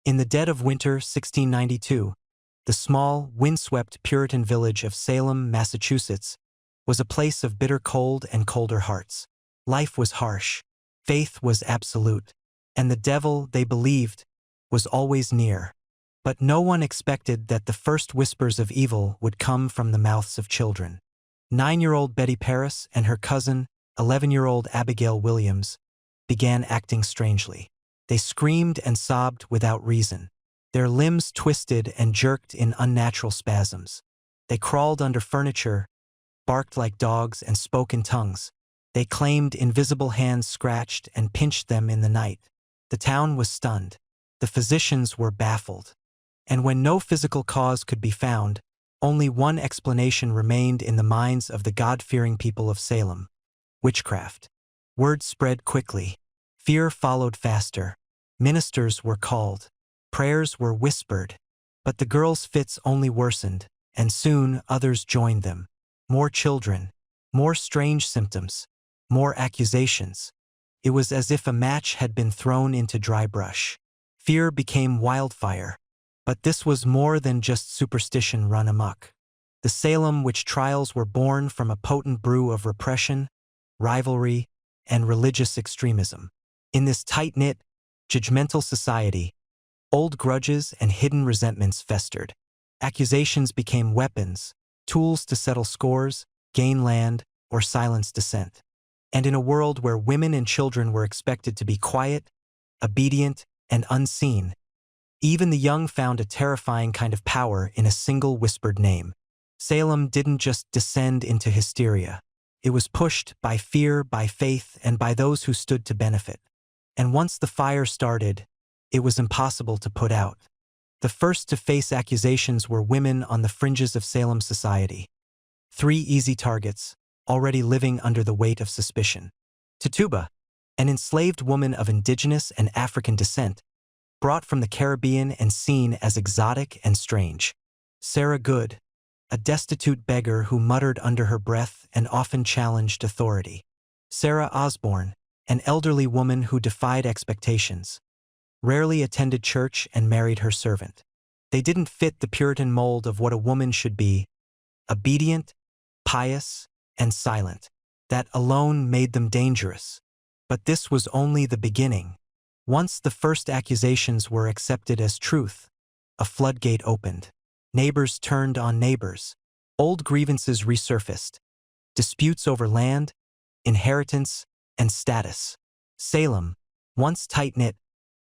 In the dead of winter 1692, the small, windswept Puritan village of Salem, Massachusetts, was a place of bitter cold and colder hearts. Life was harsh, faith was absolute, and the devil, they believed, was always near. But no one expected that the first whispers of evil would come from the mouths of children. 9-year-old Betty Paris and her cousin, 11-year-old Abigail Williams, began acting strangely. They screamed and sobbed without reason. Their limbs twisted and jerked in unnatural spasms. They crawled under furniture, barked like dogs, and spoke in tongues. They claimed invisible hands scratched and pinched them in the night. The town was stunned. The physicians were baffled. And when no physical cause could be found, only one explanation remained in the minds of the God-fearing people of Salem: witchcraft. Word spread quickly. Fear followed faster. Ministers were called. Prayers were whispered. But the girls' fits only worsened, and soon others joined them. More children, more strange symptoms, more accusations. It was as if a match had been thrown into dry brush. Fear became wildfire. But this was more than just superstition run amok. The Salem Witch Trials were born from a potent brew of repression, rivalry, and religious extremism. In this tight-knit, judgmental society, old grudges and hidden resentments festered. Accusations became weapons, tools to settle scores, gain land, or silence dissent. And in a world where women and children were expected to be quiet, obedient, and unseen, even the young found a terrifying kind of power in a single whispered name. Salem didn't just descend into hysteria. It was pushed by fear, by faith, and by those who stood to benefit. And once the fire started, it was impossible to put out. The first to face accusations were women on the fringes of Salem society. 3 easy targets, already living under the weight of suspicion. Tituba, an enslaved woman of indigenous and African descent, brought from the Caribbean and seen as exotic and strange. Sarah Good, a destitute beggar who muttered under her breath and often challenged authority. Sarah Osborne, an elderly woman who defied expectations, rarely attended church and married her servant. They didn't fit the Puritan mold of what a woman should be: obedient, pious, and silent. That alone made them dangerous. But this was only the beginning. Once the first accusations were accepted as truth, a floodgate opened. Neighbors turned on neighbors. Old grievances resurfaced. Disputes over land, inheritance, and status. Salem, once tight-knit,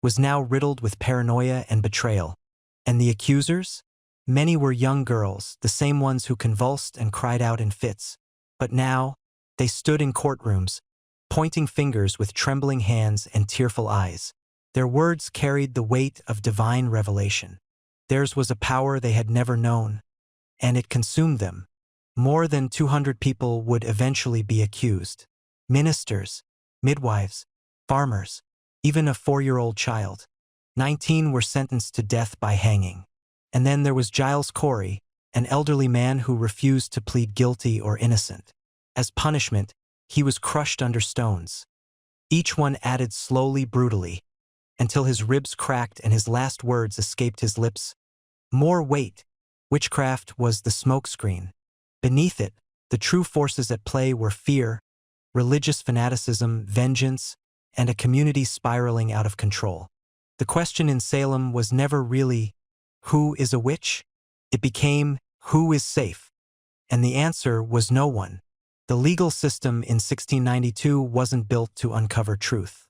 was now riddled with paranoia and betrayal. And the accusers? Many were young girls, the same ones who convulsed and cried out in fits. But now, they stood in courtrooms, pointing fingers with trembling hands and tearful eyes. Their words carried the weight of divine revelation. Theirs was a power they had never known, and it consumed them. More than 200 people would eventually be accused. Ministers, midwives, farmers, even a 4-year-old child. 19 were sentenced to death by hanging. And then there was Giles Corey, an elderly man who refused to plead guilty or innocent. As punishment, he was crushed under stones. Each one added slowly, brutally, until his ribs cracked and his last words escaped his lips. More weight. Witchcraft was the smokescreen. Beneath it, the true forces at play were fear, religious fanaticism, vengeance, and a community spiraling out of control. The question in Salem was never really, who is a witch? It became, who is safe? And the answer was no one. The legal system in 1692 wasn't built to uncover truth.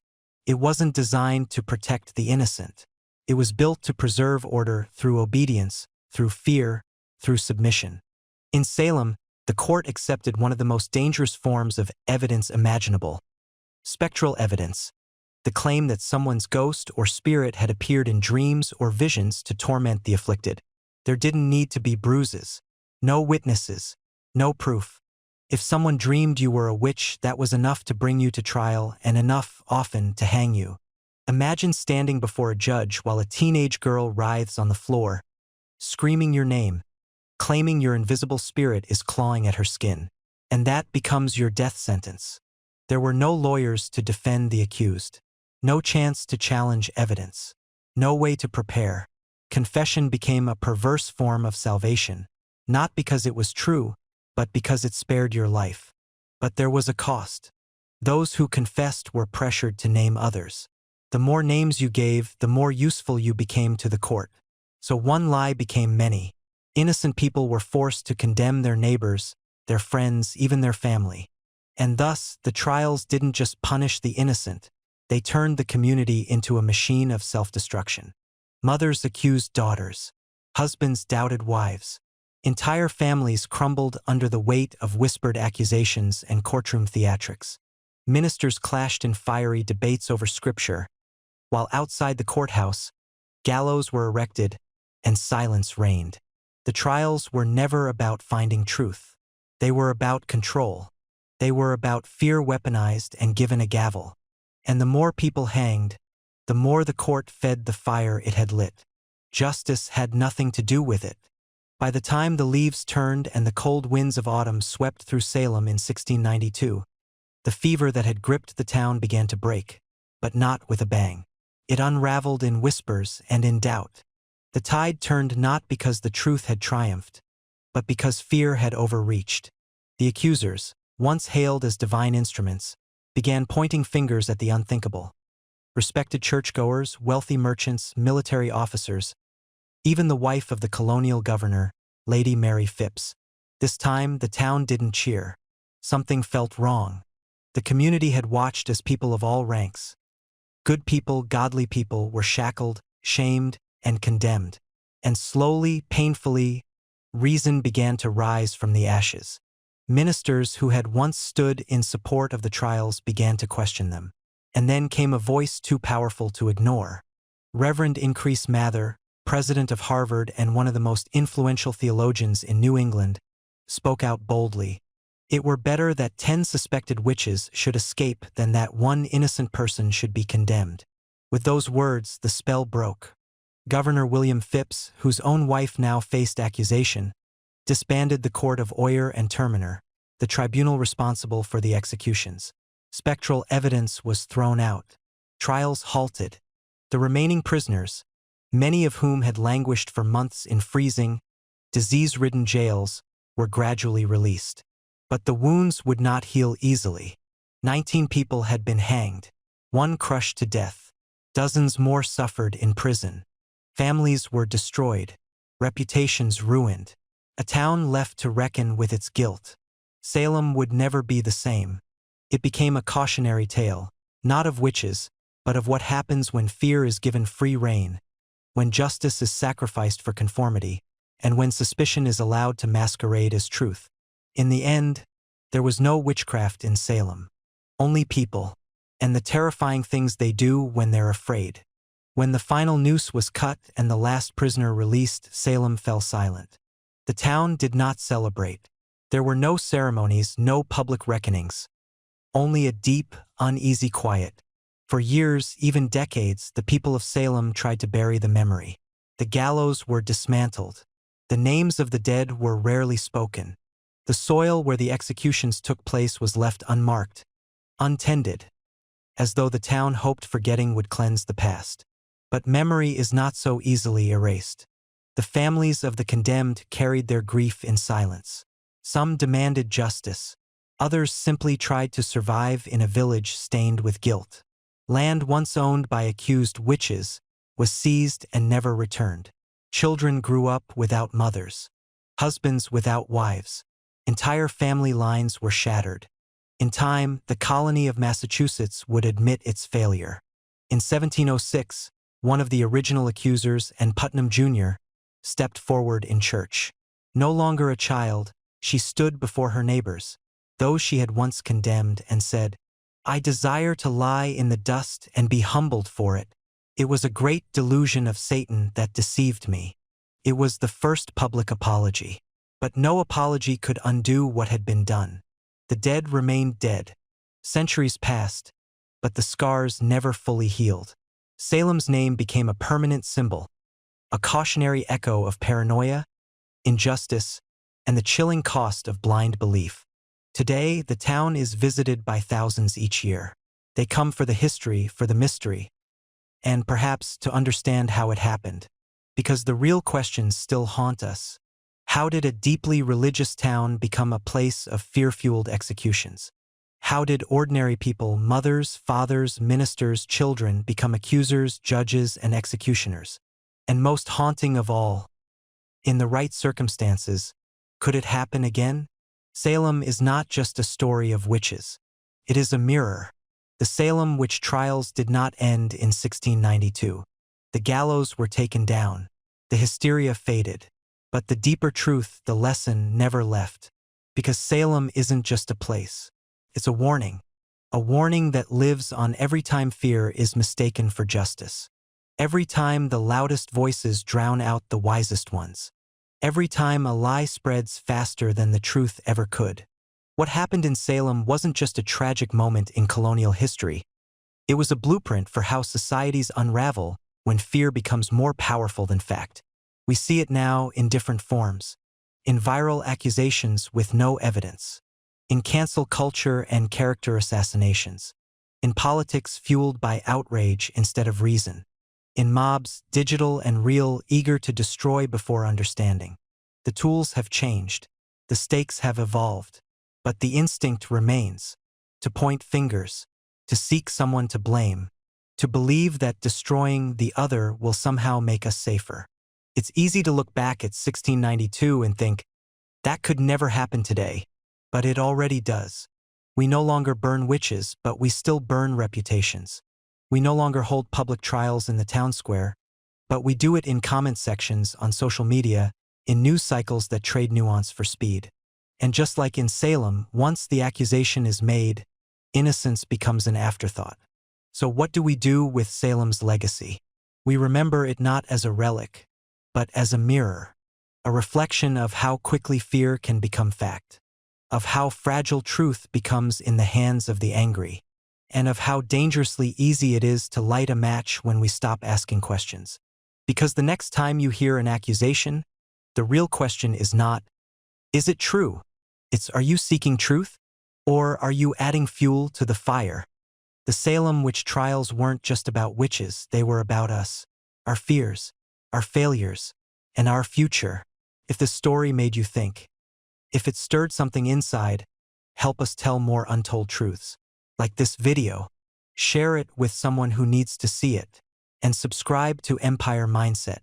It wasn't designed to protect the innocent. It was built to preserve order through obedience, through fear, through submission. In Salem, the court accepted one of the most dangerous forms of evidence imaginable: spectral evidence, the claim that someone's ghost or spirit had appeared in dreams or visions to torment the afflicted. There didn't need to be bruises, no witnesses, no proof. If someone dreamed you were a witch, that was enough to bring you to trial and enough, often, to hang you. Imagine standing before a judge while a teenage girl writhes on the floor, screaming your name, claiming your invisible spirit is clawing at her skin. And that becomes your death sentence. There were no lawyers to defend the accused, no chance to challenge evidence. no way to prepare. Confession became a perverse form of salvation, not because it was true, but because it spared your life. But there was a cost. Those who confessed were pressured to name others. The more names you gave, the more useful you became to the court. So one lie became many. Innocent people were forced to condemn their neighbors, their friends, even their family. And thus, the trials didn't just punish the innocent, they turned the community into a machine of self-destruction. Mothers accused daughters. Husbands doubted wives. Entire families crumbled under the weight of whispered accusations and courtroom theatrics. Ministers clashed in fiery debates over scripture, while outside the courthouse, gallows were erected and silence reigned. The trials were never about finding truth. They were about control. They were about fear weaponized and given a gavel. And the more people hanged, the more the court fed the fire it had lit. Justice had nothing to do with it. By the time the leaves turned and the cold winds of autumn swept through Salem in 1692, the fever that had gripped the town began to break, but not with a bang. It unraveled in whispers and in doubt. The tide turned not because the truth had triumphed, but because fear had overreached. The accusers, once hailed as divine instruments, began pointing fingers at the unthinkable. Respected churchgoers, wealthy merchants, military officers, even the wife of the colonial governor, Lady Mary Phipps. This time, the town didn't cheer. Something felt wrong. The community had watched as people of all ranks, good people, godly people, were shackled, shamed, and condemned. And slowly, painfully, reason began to rise from the ashes. Ministers who had once stood in support of the trials began to question them. And then came a voice too powerful to ignore. Reverend Increase Mather, president of Harvard and one of the most influential theologians in New England, spoke out boldly. It were better that 10 suspected witches should escape than that one innocent person should be condemned. With those words, the spell broke. Governor William Phipps, whose own wife now faced accusation, disbanded the court of Oyer and Terminer, the tribunal responsible for the executions. Spectral evidence was thrown out. Trials halted. The remaining prisoners, many of whom had languished for months in freezing, disease-ridden jails, were gradually released. But the wounds would not heal easily. 19 people had been hanged, one crushed to death. Dozens more suffered in prison. Families were destroyed, reputations ruined, a town left to reckon with its guilt. Salem would never be the same. It became a cautionary tale, not of witches, but of what happens when fear is given free rein, when justice is sacrificed for conformity, and when suspicion is allowed to masquerade as truth. In the end, there was no witchcraft in Salem. Only people, and the terrifying things they do when they're afraid. When the final noose was cut and the last prisoner released, Salem fell silent. The town did not celebrate. There were no ceremonies, no public reckonings. Only a deep, uneasy quiet. For years, even decades, the people of Salem tried to bury the memory. The gallows were dismantled. The names of the dead were rarely spoken. The soil where the executions took place was left unmarked, untended, as though the town hoped forgetting would cleanse the past. But memory is not so easily erased. The families of the condemned carried their grief in silence. Some demanded justice. Others simply tried to survive in a village stained with guilt. Land once owned by accused witches was seized and never returned. Children grew up without mothers. Husbands without wives. Entire family lines were shattered. In time, the colony of Massachusetts would admit its failure. In 1706, one of the original accusers, and Putnam Jr., stepped forward in church. No longer a child, she stood before her neighbors, those she had once condemned, and said, "I desire to lie in the dust and be humbled for it. It was a great delusion of Satan that deceived me." It was the first public apology. But no apology could undo what had been done. The dead remained dead. Centuries passed, but the scars never fully healed. Salem's name became a permanent symbol, a cautionary echo of paranoia, injustice, and the chilling cost of blind belief. Today, the town is visited by thousands each year. They come for the history, for the mystery, and perhaps to understand how it happened. Because the real questions still haunt us. How did a deeply religious town become a place of fear-fueled executions? How did ordinary people, mothers, fathers, ministers, children, become accusers, judges, and executioners? And most haunting of all, in the right circumstances, could it happen again? Salem is not just a story of witches. It is a mirror. The Salem Witch Trials did not end in 1692. The gallows were taken down. The hysteria faded. But the deeper truth, the lesson, never left. Because Salem isn't just a place. It's a warning. A warning that lives on every time fear is mistaken for justice. Every time the loudest voices drown out the wisest ones. Every time a lie spreads faster than the truth ever could. What happened in Salem wasn't just a tragic moment in colonial history. It was a blueprint for how societies unravel when fear becomes more powerful than fact. We see it now in different forms. In viral accusations with no evidence. In cancel culture and character assassinations. In politics fueled by outrage instead of reason. In mobs, digital and real, eager to destroy before understanding. The tools have changed. The stakes have evolved. But the instinct remains. To point fingers. To seek someone to blame. To believe that destroying the other will somehow make us safer. It's easy to look back at 1692 and think, that could never happen today. But it already does. We no longer burn witches, but we still burn reputations. We no longer hold public trials in the town square, but we do it in comment sections on social media, in news cycles that trade nuance for speed. And just like in Salem, once the accusation is made, innocence becomes an afterthought. So what do we do with Salem's legacy? We remember it not as a relic, but as a mirror, a reflection of how quickly fear can become fact, of how fragile truth becomes in the hands of the angry, and of how dangerously easy it is to light a match when we stop asking questions. Because the next time you hear an accusation, the real question is not, is it true? It's, are you seeking truth? Or are you adding fuel to the fire? The Salem Witch Trials weren't just about witches, they were about us, our fears, our failures, and our future. If the story made you think, if it stirred something inside, help us tell more untold truths. Like this video, share it with someone who needs to see it, and subscribe to Empire Mindset,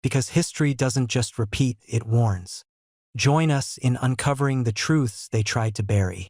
because history doesn't just repeat, it warns. Join us in uncovering the truths they tried to bury.